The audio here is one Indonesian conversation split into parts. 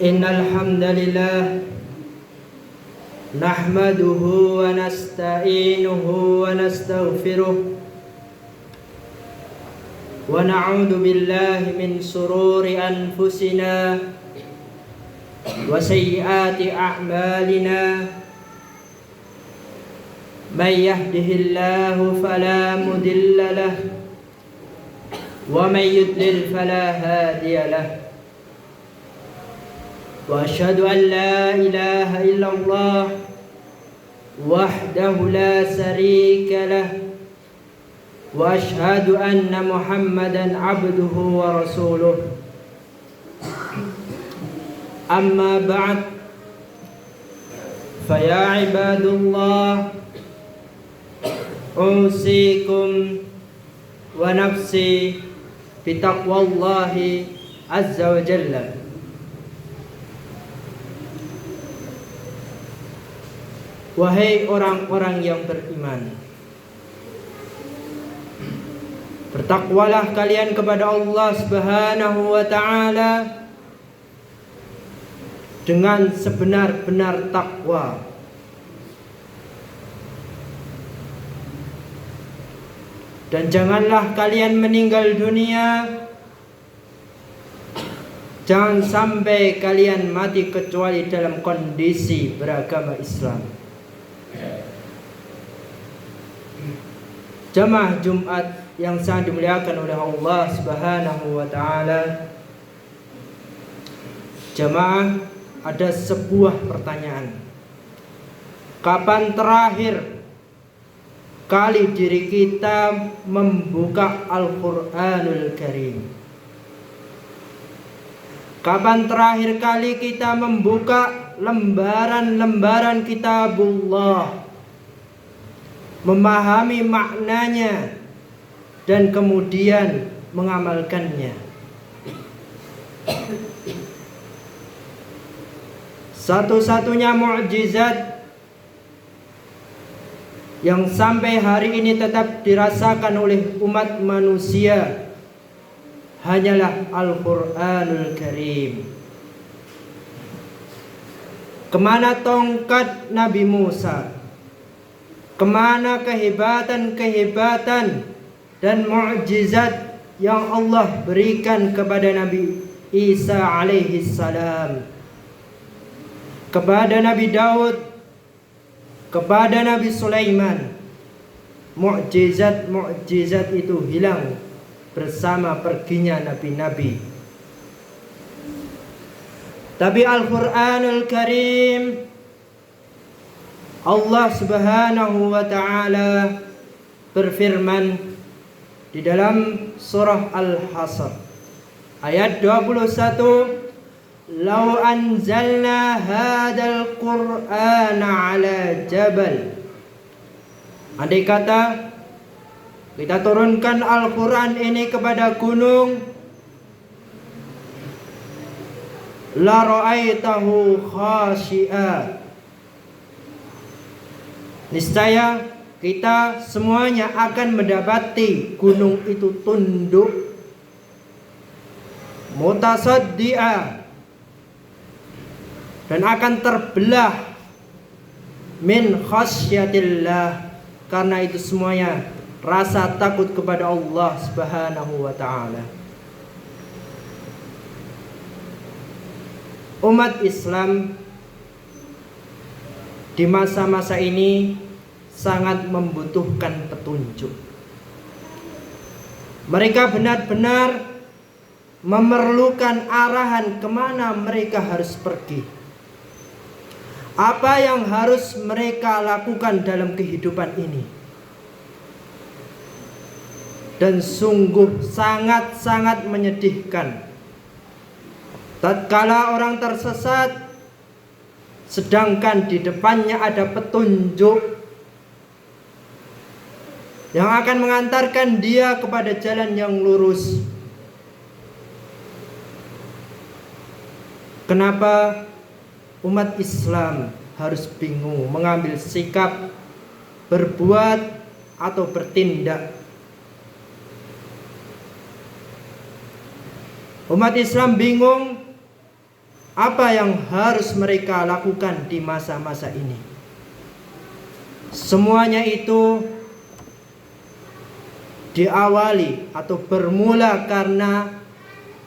Innal hamdalillah nahmaduhu wa nasta'inuhu wa nastaghfiruh wa na'udzu billahi min shururi anfusina wa sayyiati a'malina. May yahdihillahu fala mudilla lahu wa may yudlil fala hadiya lahu. Wa asyhadu an la ilaha illallah wahdahu la syarika lah wa asyhadu anna Muhammadan abduhu wa rasuluh. Amma ba'd, fa ya ibadullah, usikum wa nafsi bi taqwallahi azza wa jalla. Wahai orang-orang yang beriman, bertakwalah kalian kepada Allah Subhanahu wa ta'ala dengan sebenar-benar takwa. Dan janganlah kalian meninggal dunia, jangan sampai kalian mati kecuali dalam kondisi beragama Islam. Jamaah Jumat yang sangat dimuliakan oleh Allah Subhanahu wa ta'ala, jamaah, ada sebuah pertanyaan. Kapan terakhir kali diri kita membuka Al-Quranul Karim? Kapan terakhir kali kita membuka lembaran-lembaran kitabullah, memahami maknanya dan kemudian mengamalkannya? Satu-satunya mukjizat yang sampai hari ini tetap dirasakan oleh umat manusia hanyalah Al-Quranul Karim. Kemana tongkat Nabi Musa? Kemana kehebatan-kehebatan dan mukjizat yang Allah berikan kepada Nabi Isa alaihi salam, kepada Nabi Daud, kepada Nabi Sulaiman? Mukjizat-mukjizat itu hilang bersama perginya nabi-nabi. Tapi Al-Quranul Karim, Allah Subhanahu wa ta'ala berfirman di dalam surah Al-Hasr ayat 21, "Lau anzalna hadzal Qur'ana 'ala jabal." Andai kata kita turunkan Al-Quran ini kepada gunung, la ra'aitahu khashi'a, niscaya kita semuanya akan mendapati gunung itu tunduk, mutasaddi'a, dan akan terbelah, min khasyatillah, karena itu semuanya rasa takut kepada Allah Subhanahu wa ta'ala. Umat Islam di masa-masa ini sangat membutuhkan petunjuk. Mereka benar-benar memerlukan arahan kemana mereka harus pergi, apa yang harus mereka lakukan dalam kehidupan ini. Dan sungguh sangat-sangat menyedihkan tatkala orang tersesat sedangkan di depannya ada petunjuk yang akan mengantarkan dia kepada jalan yang lurus. Kenapa umat Islam harus bingung mengambil sikap, berbuat atau bertindak? Umat Islam bingung apa yang harus mereka lakukan di masa-masa ini. Semuanya itu diawali atau bermula karena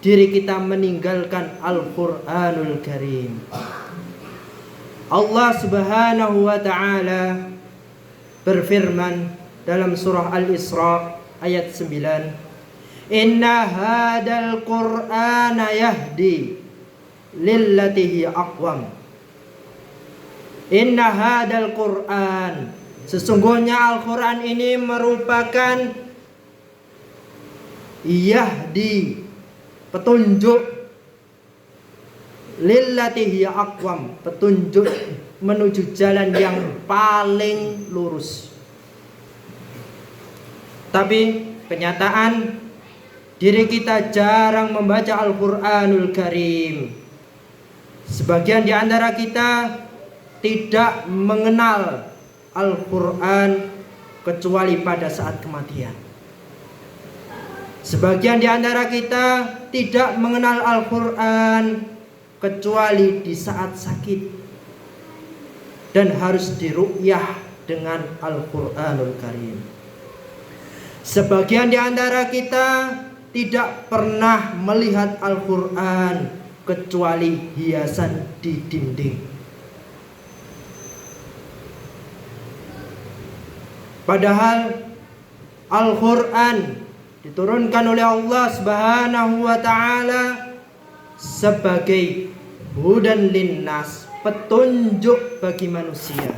diri kita meninggalkan Al-Qur'anul Karim. Allah Subhanahu wa ta'ala berfirman dalam surah Al-Isra ayat 9, "Inna hadal Qur'ana yahdi lillati hiya aqwam." Inna hadal Qur'an, sesungguhnya Al-Qur'an ini merupakan yahdi, petunjuk, lillati hiya aqwam, petunjuk menuju jalan yang paling lurus. Tapi kenyataan diri kita jarang membaca Al-Qur'anul Karim. Sebagian di antara kita tidak mengenal Al-Qur'an kecuali pada saat kematian. Sebagian di antara kita tidak mengenal Al-Qur'an kecuali di saat sakit dan harus diruqyah dengan Al-Qur'anul Karim. Sebagian di antara kita tidak pernah melihat Al-Qur'an kecuali hiasan di dinding. Padahal Al-Qur'an diturunkan oleh Allah Subhanahu wa ta'ala sebagai hudan linnas, petunjuk bagi manusia.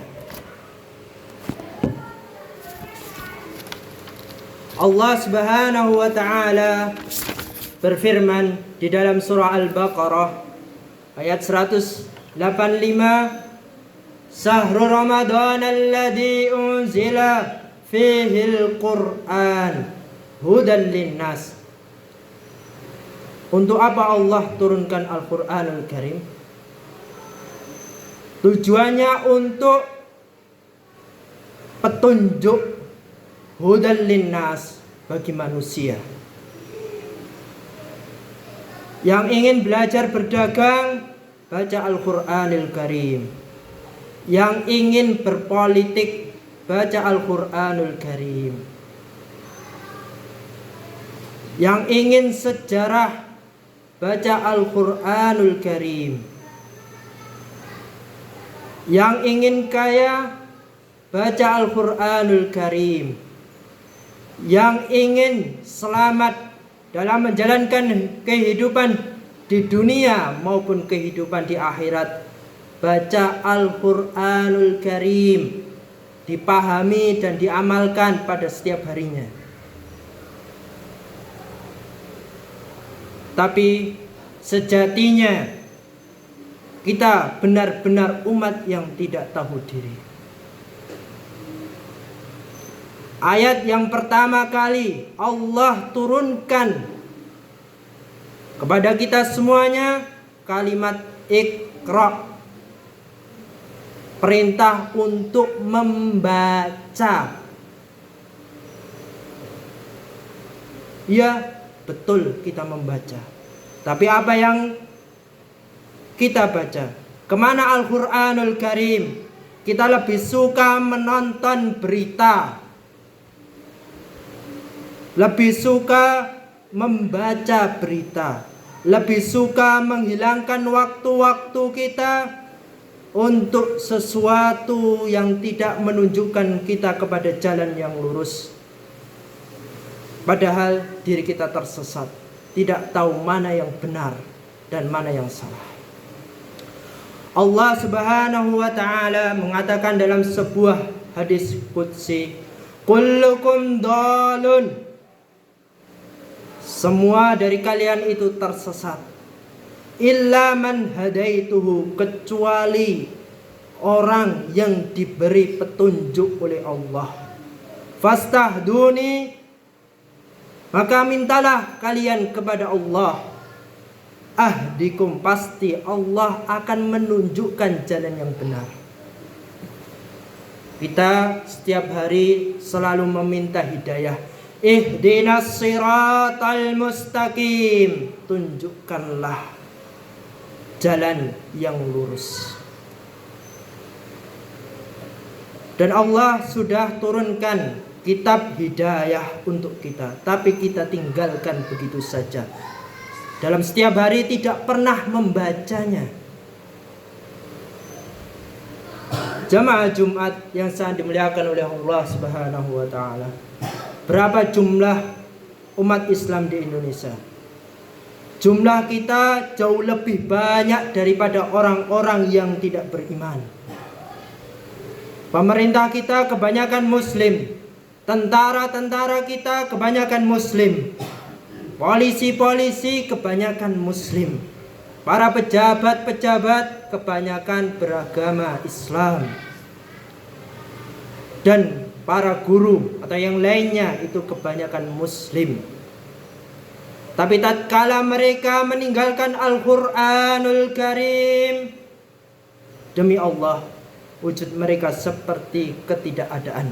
Allah Subhanahu wa ta'ala berfirman di dalam surah Al-Baqarah ayat 185, "Syahrul Ramadan alladzi unzila fihil Qur'an hudan linnas." Untuk apa Allah turunkan Al-Qur'anul Karim? Tujuannya untuk petunjuk, hudan linnas, bagi manusia. Yang ingin belajar berdagang, baca Al-Qur'anul Karim. Yang ingin berpolitik, baca Al-Qur'anul Karim. Yang ingin sejarah, baca Al-Qur'anul Karim. Yang ingin kaya, baca Al-Qur'anul Karim. Yang ingin selamat dalam menjalankan kehidupan di dunia maupun kehidupan di akhirat, baca Al-Qur'anul Karim, dipahami dan diamalkan pada setiap harinya. Tapi sejatinya kita benar-benar umat yang tidak tahu diri. Ayat yang pertama kali Allah turunkan kepada kita semuanya kalimat Iqra, perintah untuk membaca. Ya, betul kita membaca. Tapi apa yang kita baca? Kemana Al-Qur'anul Karim? Kita lebih suka menonton berita, lebih suka membaca berita, lebih suka menghilangkan waktu-waktu kita untuk sesuatu yang tidak menunjukkan kita kepada jalan yang lurus. Padahal diri kita tersesat, tidak tahu mana yang benar dan mana yang salah. Allah Subhanahu wa ta'ala mengatakan dalam sebuah hadis qudsi, "Kullukum dhalun." Semua dari kalian itu tersesat, illa man hadaituhu, kecuali orang yang diberi petunjuk oleh Allah. Fastahduni, maka mintalah kalian kepada Allah. Ahdikum, pasti Allah akan menunjukkan jalan yang benar. Kita setiap hari selalu meminta hidayah. Ihdinas siratal mustaqim, tunjukkanlah jalan yang lurus. Dan Allah sudah turunkan kitab hidayah untuk kita, tapi kita tinggalkan begitu saja. Dalam setiap hari tidak pernah membacanya. Jamaah Jumat yang sangat dimuliakan oleh Allah Subhanahu wa taala. Berapa jumlah umat Islam di Indonesia? Jumlah kita jauh lebih banyak daripada orang-orang yang tidak beriman. Pemerintah kita kebanyakan muslim. Tentara-tentara kita kebanyakan muslim. Polisi-polisi kebanyakan muslim. Para pejabat-pejabat kebanyakan beragama Islam. Dan para guru atau yang lainnya itu kebanyakan muslim. Tapi tatkala mereka meninggalkan Al-Qur'anul Karim, demi Allah, wujud mereka seperti ketidakadaan.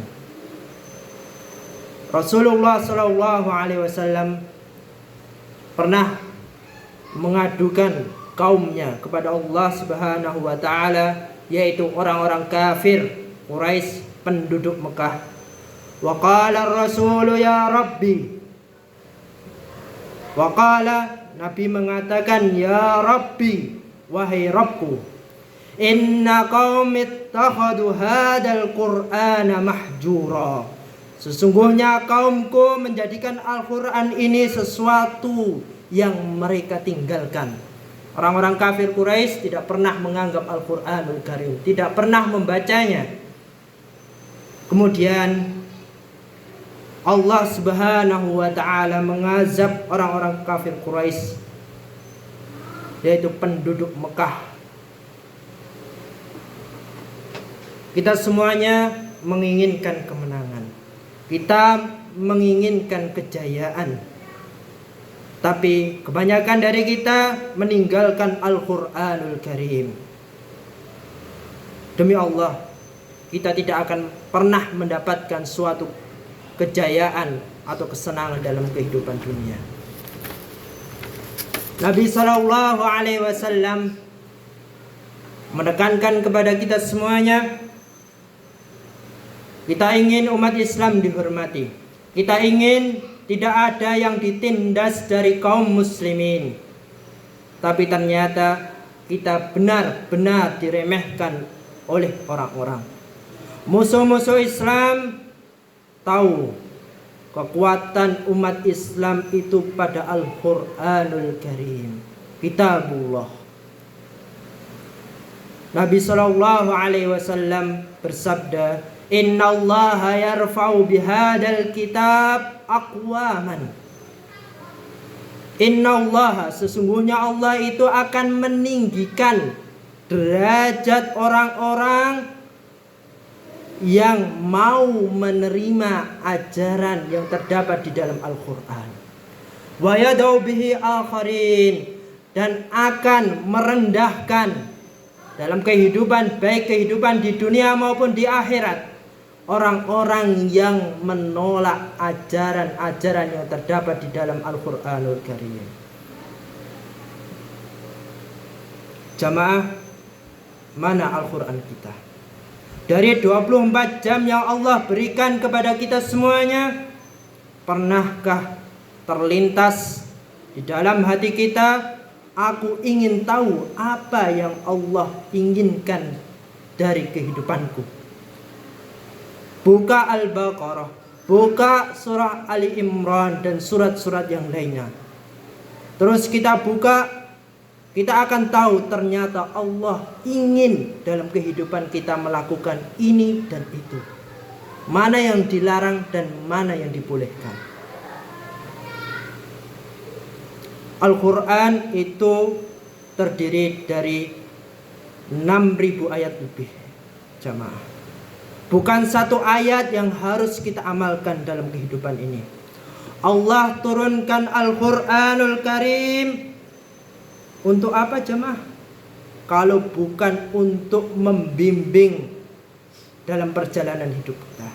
Rasulullah SAW pernah mengadukan kaumnya kepada Allah Subhanahu wa taala, yaitu orang-orang kafir Quraisy penduduk Mekah. Wa qala ar-rasulu ya Rabbi. Wa qala, Nabi mengatakan, ya Rabbi, wahai Rabbku, inna qaumi ittakhadhu hadzal qur'ana mahjura. Sesungguhnya kaumku menjadikan Al-Qur'an ini sesuatu yang mereka tinggalkan. Orang-orang kafir Quraisy tidak pernah menganggap Al-Qur'anul Karim, tidak pernah membacanya. Kemudian Allah Subhanahu wa taala mengazab orang-orang kafir Quraisy, yaitu penduduk Mekah. Kita semuanya menginginkan kemenangan. Kita menginginkan kejayaan. Tapi kebanyakan dari kita meninggalkan Al-Qur'anul Karim. Demi Allah, kita tidak akan pernah mendapatkan suatu kejayaan atau kesenangan dalam kehidupan dunia. Nabi SAW menekankan kepada kita semuanya, kita ingin umat Islam dihormati. Kita ingin tidak ada yang ditindas dari kaum muslimin. Tapi ternyata kita benar-benar diremehkan oleh orang-orang. Musuh-musuh Islam tahu kekuatan umat Islam itu pada Al-Qur'anul Karim, Kitabullah. Nabi SAW bersabda, innallaha yarfa'u bihadzal kitab aqwaman. Innallaha, sesungguhnya Allah itu akan meninggikan derajat orang-orang yang mau menerima ajaran yang terdapat di dalam Al-Quran. Wa yadau bihi akharin, dan akan merendahkan dalam kehidupan, baik kehidupan di dunia maupun di akhirat, orang-orang yang menolak ajaran-ajaran yang terdapat di dalam Al-Qur'anul Karim. Jamaah, mana Al-Qur'an kita? Dari 24 jam yang Allah berikan kepada kita semuanya, pernahkah terlintas di dalam hati kita, aku ingin tahu apa yang Allah inginkan dari kehidupanku? Buka Al-Baqarah, buka surah Ali Imran dan surat-surat yang lainnya. Terus kita buka, kita akan tahu ternyata Allah ingin dalam kehidupan kita melakukan ini dan itu. Mana yang dilarang dan mana yang dibolehkan. Al-Quran itu terdiri dari 6.000 ayat lebih, jamaah. Bukan satu ayat yang harus kita amalkan dalam kehidupan ini. Allah turunkan Al-Quranul Karim untuk apa, jemaah? Kalau bukan untuk membimbing dalam perjalanan hidup kita.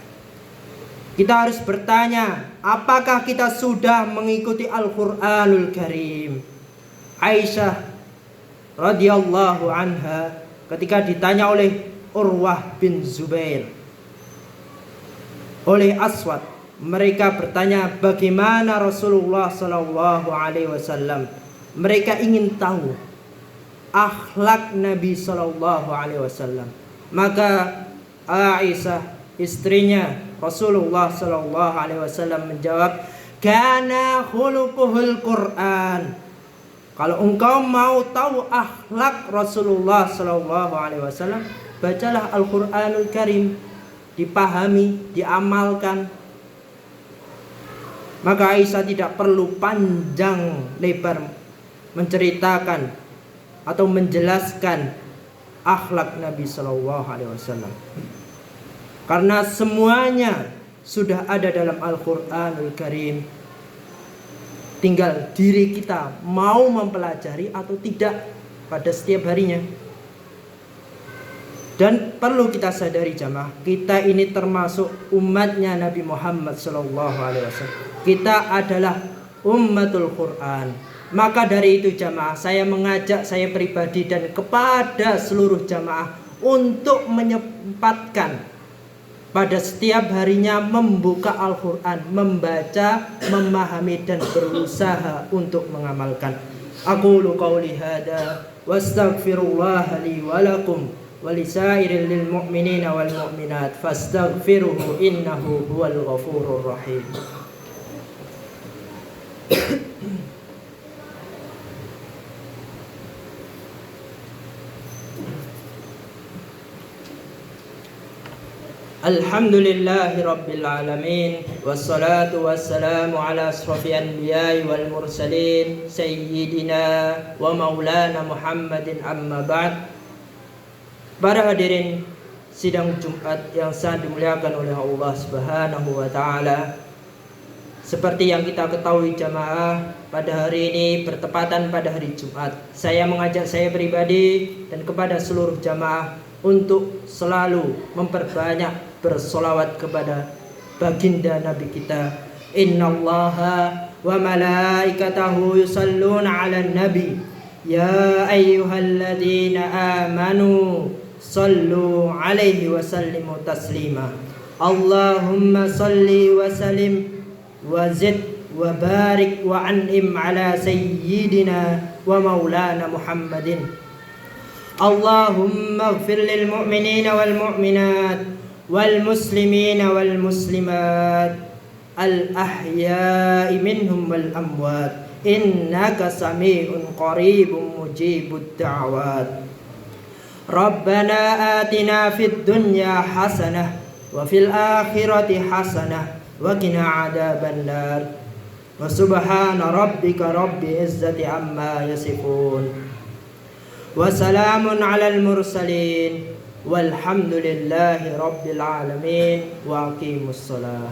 Kita harus bertanya, apakah kita sudah mengikuti Al-Quranul Karim? Aisyah radhiyallahu anha ketika ditanya oleh Urwah bin Zubair, oleh Aswad, mereka bertanya bagaimana Rasulullah Shallallahu Alaihi Wasallam. Mereka ingin tahu akhlak Nabi Shallallahu Alaihi Wasallam. Maka Aisyah, istrinya Rasulullah Shallallahu Alaihi Wasallam, menjawab, kana khuluquhul Quran. Kalau engkau mau tahu akhlak Rasulullah Shallallahu Alaihi Wasallam, bacalah Al-Quranul Karim, dipahami, diamalkan. Maka Aisyah tidak perlu panjang lebar menceritakan atau menjelaskan akhlak Nabi Shallallahu Alaihi Wasallam, karena semuanya sudah ada dalam Al-Quranul Karim. Tinggal diri kita mau mempelajari atau tidak pada setiap harinya. Dan perlu kita sadari jamaah, kita ini termasuk umatnya Nabi Muhammad Sallallahu Alaihi Wasallam. Kita adalah ummatul Quran. Maka dari itu jamaah, saya mengajak saya pribadi dan kepada seluruh jamaah untuk menyempatkan pada setiap harinya membuka Al-Quran, membaca, memahami dan berusaha untuk mengamalkan. Aqulu qawli hada wa astaghfirullah li wa lakum wa lisairil lil mu'minina wal mu'minat fastaghfiruhu innahu huwal ghafurur rahim. Alhamdulillahi Rabbil Alamin, wassalatu wassalamu ala asrafi anbiya'i wal mursalin, Sayyidina wa maulana Muhammadin, amma ba'd. Para hadirin sidang Jumat yang sangat dimuliakan oleh Allah Subhanahu wa ta'ala, seperti yang kita ketahui jamaah, pada hari ini bertepatan pada hari Jumat. Saya mengajak saya pribadi dan kepada seluruh jamaah untuk selalu memperbanyak bersolawat kepada baginda Nabi kita. Innallaha wa malaikatahu yusalluna 'alan nabi ya ayyuhalladzina amanu sallu 'alaihi wa sallimu taslima. Allahumma salli wa sallim wa zid wa barik wa an'im ala sayyidina wa maulana Muhammadin. Allahumma ighfir lil mu'minina wal mu'minat wal muslimina wal muslimat al ahya'i minhum wal amwat innaka sami'un qaribun mujibud da'wat. Rabbana atina fid dunya hasanah wa fil akhirati hasanah wa qina adzaban nar. Wa subhana rabbika rabbil izzati amma yasifun. Wa salamun alal mursalin walhamdulillahi rabbil alamin wa aqimus shalah.